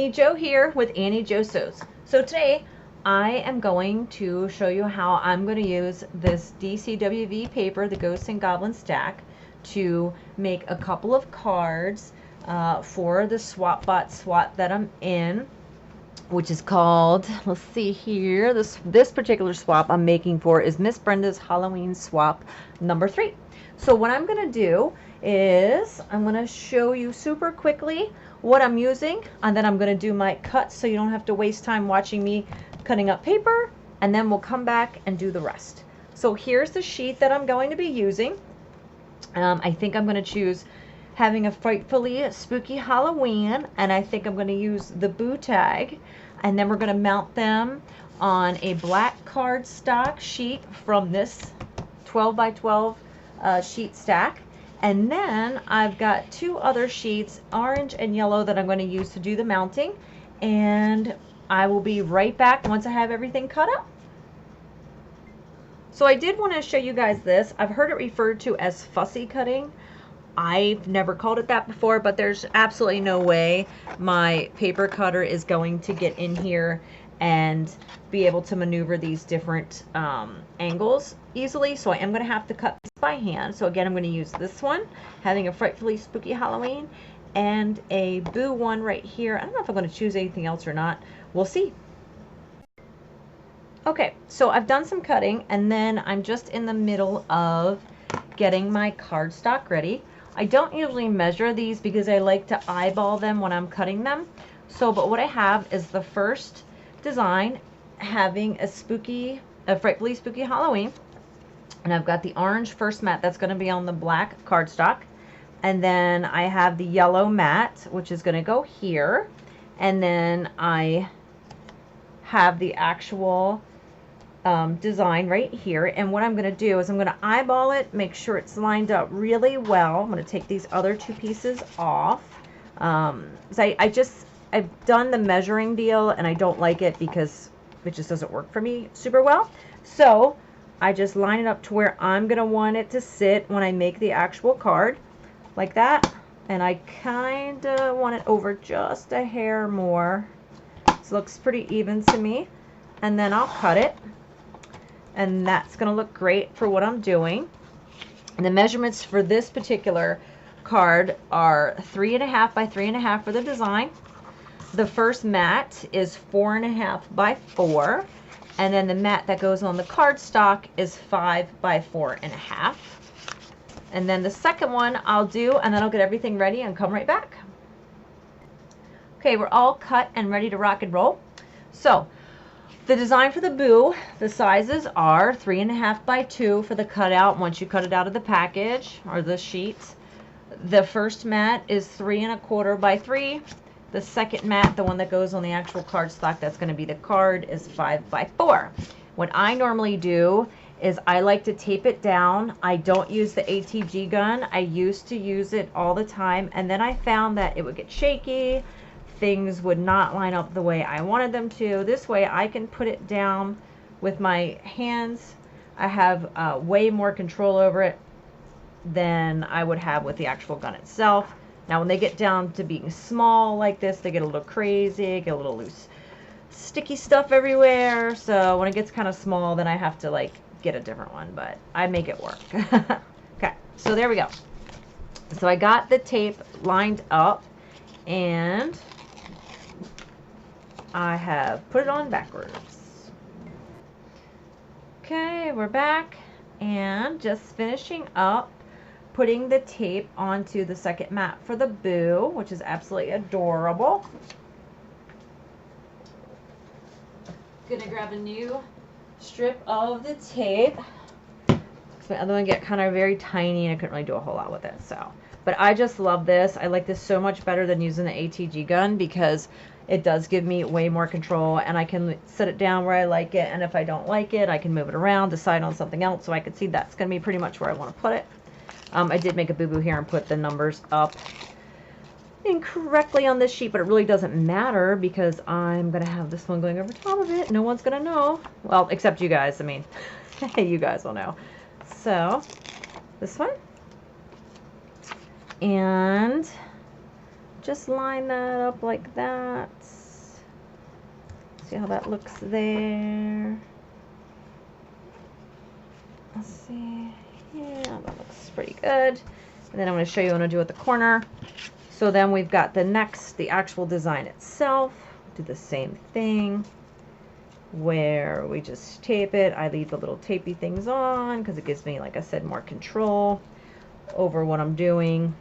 Auntie Jo here with Auntie Jo Sews. So today I am going to show you how I'm going to use this DCWV paper, the Ghosts and Goblins stack, to make a couple of cards for the SwapBot swap that I'm in, which is called, let's see here, this particular swap I'm making for is Miss Brenda's Halloween swap number 3. So what I'm going to do is I'm going to show you super quickly what I'm using, and then I'm going to do my cuts so you don't have to waste time watching me cutting up paper, and then we'll come back and do the rest. So here's the sheet that I'm going to be using. I think I'm going to choose Having a Frightfully Spooky Halloween, and I think I'm going to use the boo tag, and then we're going to mount them on a black cardstock sheet from this 12 by 12 sheet stack. And then I've got 2 other sheets, orange and yellow, that I'm going to use to do the mounting, and I will be right back once I have everything cut up. So I did want to show you guys this. I've heard it referred to as fussy cutting. I've never called it that before, but there's absolutely no way my paper cutter is going to get in here and be able to maneuver these different angles easily. So I am going to have to cut this by hand. So again, I'm going to use this one, Having a Frightfully Spooky Halloween, and a boo one right here. I don't know if I'm going to choose anything else or not. We'll see. Okay, so I've done some cutting, and then I'm just in the middle of getting my cardstock ready. I don't usually measure these because I like to eyeball them when I'm cutting them. So, but what I have is the first design, having a frightfully spooky Halloween, and I've got the orange first mat that's going to be on the black cardstock, and then I have the yellow mat, which is going to go here, and then I have the actual design right here. And what I'm going to do is I'm going to eyeball it, make sure it's lined up really well. I'm going to take these other 2 pieces off. I've done the measuring deal, and I don't like it because it just doesn't work for me super well. So I just line it up to where I'm going to want it to sit when I make the actual card, like that. And I kind of want it over just a hair more. This looks pretty even to me. And then I'll cut it. And that's going to look great for what I'm doing. And the measurements for this particular card are 3.5 by 3.5 for the design. The first mat is 4.5 by 4. And then the mat that goes on the cardstock is 5 by 4.5. And then the second one I'll do, and then I'll get everything ready and come right back. Okay, we're all cut and ready to rock and roll. So the design for the boo, the sizes are 3.5 by 2 for the cutout once you cut it out of the package or the sheets. The first mat is 3.25 by 3. The second mat, the one that goes on the actual cardstock that's going to be the card, is 5 by 4. What I normally do is I like to tape it down. I don't use the ATG gun. I used to use it all the time, and then I found that it would get shaky. Things would not line up the way I wanted them to. This way I can put it down with my hands. I have way more control over it than I would have with the actual gun itself. Now when they get down to being small like this, they get a little crazy, get a little loose, sticky stuff everywhere. So when it gets kind of small, then I have to like get a different one, but I make it work. Okay, so there we go. So I got the tape lined up, and I have put it on backwards. Okay, we're back, and just finishing up putting the tape onto the second mat for the boo, which is absolutely adorable. Gonna grab a new strip of the tape. My other one get kind of very tiny, and I couldn't really do a whole lot with it. So, but I just love this. I like this so much better than using the ATG gun because it does give me way more control, and I can set it down where I like it, and if I don't like it, I can move it around, decide on something else. So I can see that's going to be pretty much where I want to put it. I did make a boo-boo here and put the numbers up incorrectly on this sheet, but it really doesn't matter because I'm going to have this one going over top of it. No one's going to know. Well, except you guys. I mean, you guys will know. So, this one. And just line that up like that. See how that looks there. Let's see. Yeah, that looks pretty good. And then I'm going to show you what I'm going to do at the corner. So then we've got the actual design itself. Do the same thing where we just tape it. I leave the little tapey things on because it gives me, like I said, more control over what I'm doing.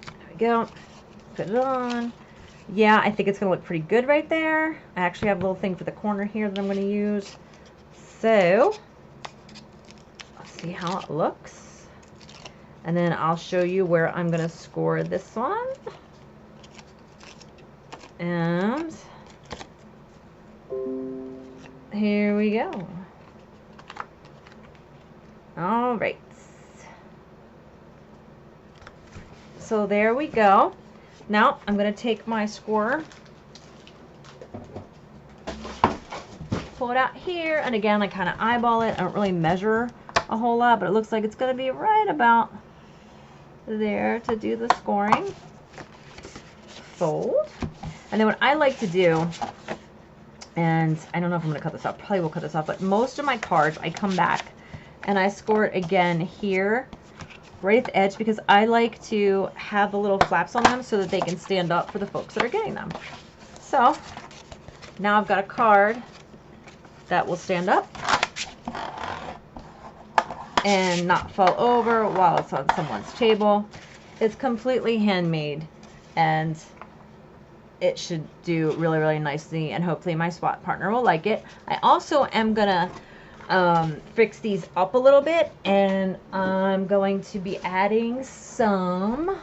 There we go. Put it on. Yeah, I think it's going to look pretty good right there. I actually have a little thing for the corner here that I'm going to use. So, let's see how it looks. And then I'll show you where I'm going to score this one. And here we go. All right. So there we go. Now I'm going to take my scorer, pull it out here, and again I kind of eyeball it. I don't really measure a whole lot, but it looks like it's going to be right about there to do the scoring. Fold. And then what I like to do, and I don't know if I'm going to cut this off, probably will cut this off, but most of my cards I come back and I score it again here right at the edge because I like to have the little flaps on them so that they can stand up for the folks that are getting them. So now I've got a card that will stand up and not fall over while it's on someone's table. It's completely handmade and it should do really, really nicely, and hopefully my swap partner will like it. I also am gonna fix these up a little bit, and I'm going to be adding some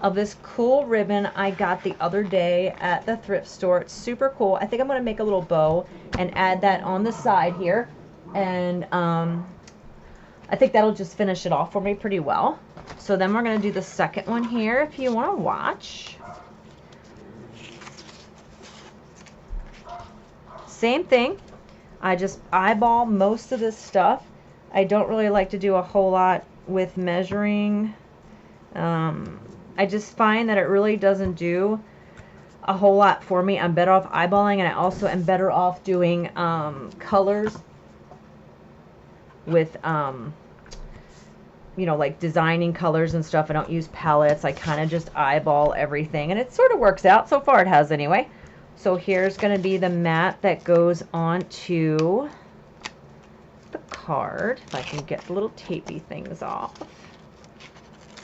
of this cool ribbon I got the other day at the thrift store. It's super cool. I think I'm going to make a little bow and add that on the side here, and I think that'll just finish it off for me pretty well. So then we're going to do the second one here if you want to watch. Same thing. I just eyeball most of this stuff. I don't really like to do a whole lot with measuring. I just find that it really doesn't do a whole lot for me. I'm better off eyeballing, and I also am better off doing colors with, you know, like designing colors and stuff. I don't use palettes. I kind of just eyeball everything, and it sort of works out. So far it has anyway. So here's going to be the mat that goes onto the card. If I can get the little tapey things off.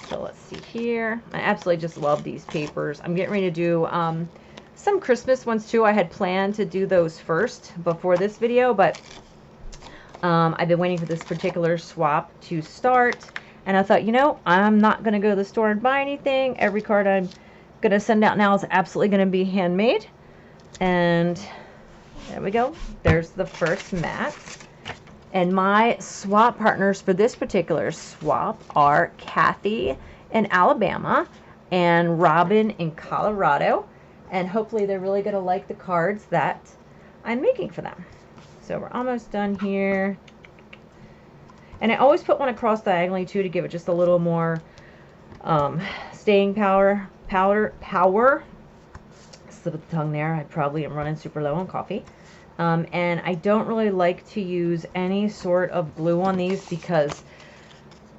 So let's see here. I absolutely just love these papers. I'm getting ready to do some Christmas ones too. I had planned to do those first before this video, but I've been waiting for this particular swap to start. And I thought, you know, I'm not going to go to the store and buy anything. Every card I'm going to send out now is absolutely going to be handmade. And there we go. There's the first mat. And my swap partners for this particular swap are Kathy in Alabama and Robin in Colorado. And hopefully they're really going to like the cards that I'm making for them. So we're almost done here. And I always put one across diagonally too to give it just a little more staying power. Slip of the tongue there. I probably am running super low on coffee. And I don't really like to use any sort of glue on these because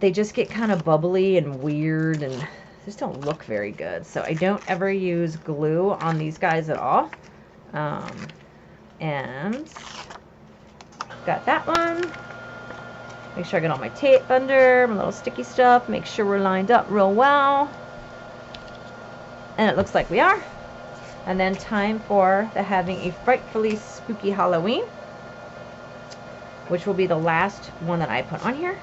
they just get kind of bubbly and weird and just don't look very good. So I don't ever use glue on these guys at all. And got that one. Make sure I get all my tape under, my little sticky stuff. Make sure we're lined up real well. And it looks like we are. And then time for the having a frightfully spooky Halloween, which will be the last one that I put on here.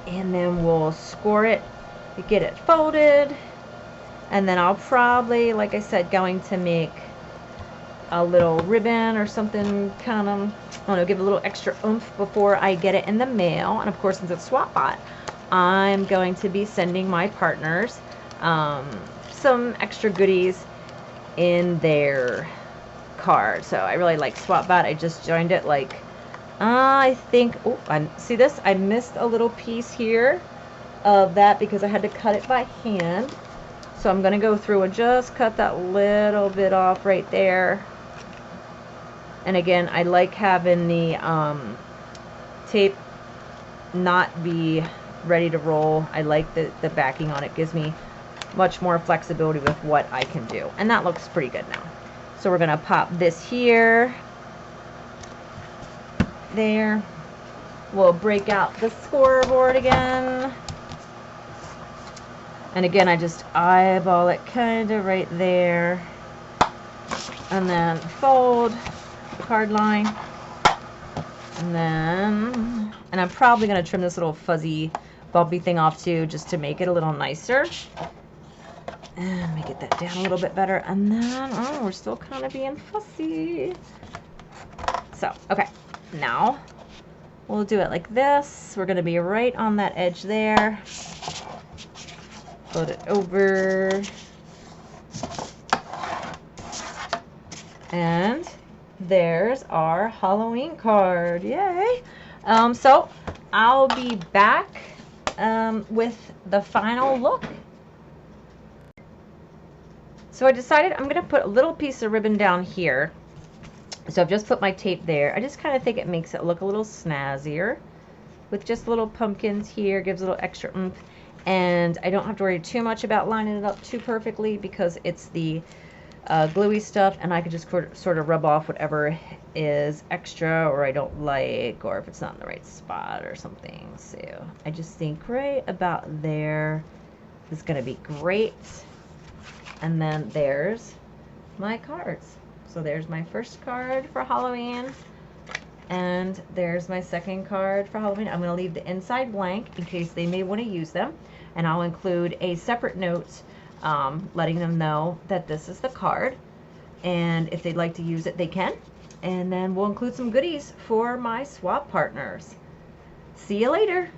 And then we'll score it, get it folded, and then I'll probably, like I said, going to make a little ribbon or something, kind of, I don't know, give it a little extra oomph before I get it in the mail. And of course, since it's SwapBot, I'm going to be sending my partners some extra goodies in their card. So I really like SwapBot. I just joined it like, I think, oh, see this? I missed a little piece here of that because I had to cut it by hand. So So I'm going to go through and just cut that little bit off right there. And again, I like having the tape not be ready to roll. I like the backing on it. Gives me much more flexibility with what I can do. And that looks pretty good now. So we're going to pop this here. There. We'll break out the scoreboard again. And again, I just eyeball it kind of right there. And then fold the card line. And I'm probably going to trim this little fuzzy bumpy thing off too, just to make it a little nicer. And let me get that down a little bit better. And then, oh, we're still kind of being fussy. So, okay. Now, we'll do it like this. We're going to be right on that edge there. Fold it over. And there's our Halloween card. Yay! So, I'll be back with the final look. So I decided I'm going to put a little piece of ribbon down here. So I've just put my tape there. I just kind of think it makes it look a little snazzier with just little pumpkins here. Gives a little extra oomph. And I don't have to worry too much about lining it up too perfectly because it's the gluey stuff, and I can just sort of rub off whatever is extra or I don't like, or if it's not in the right spot or something. So I just think right about there is going to be great. And then there's my cards. So there's my first card for Halloween, and there's my second card for Halloween. I'm going to leave the inside blank in case they may want to use them, and I'll include a separate note letting them know that this is the card, and if they'd like to use it, they can. And then we'll include some goodies for my swap partners. See you later.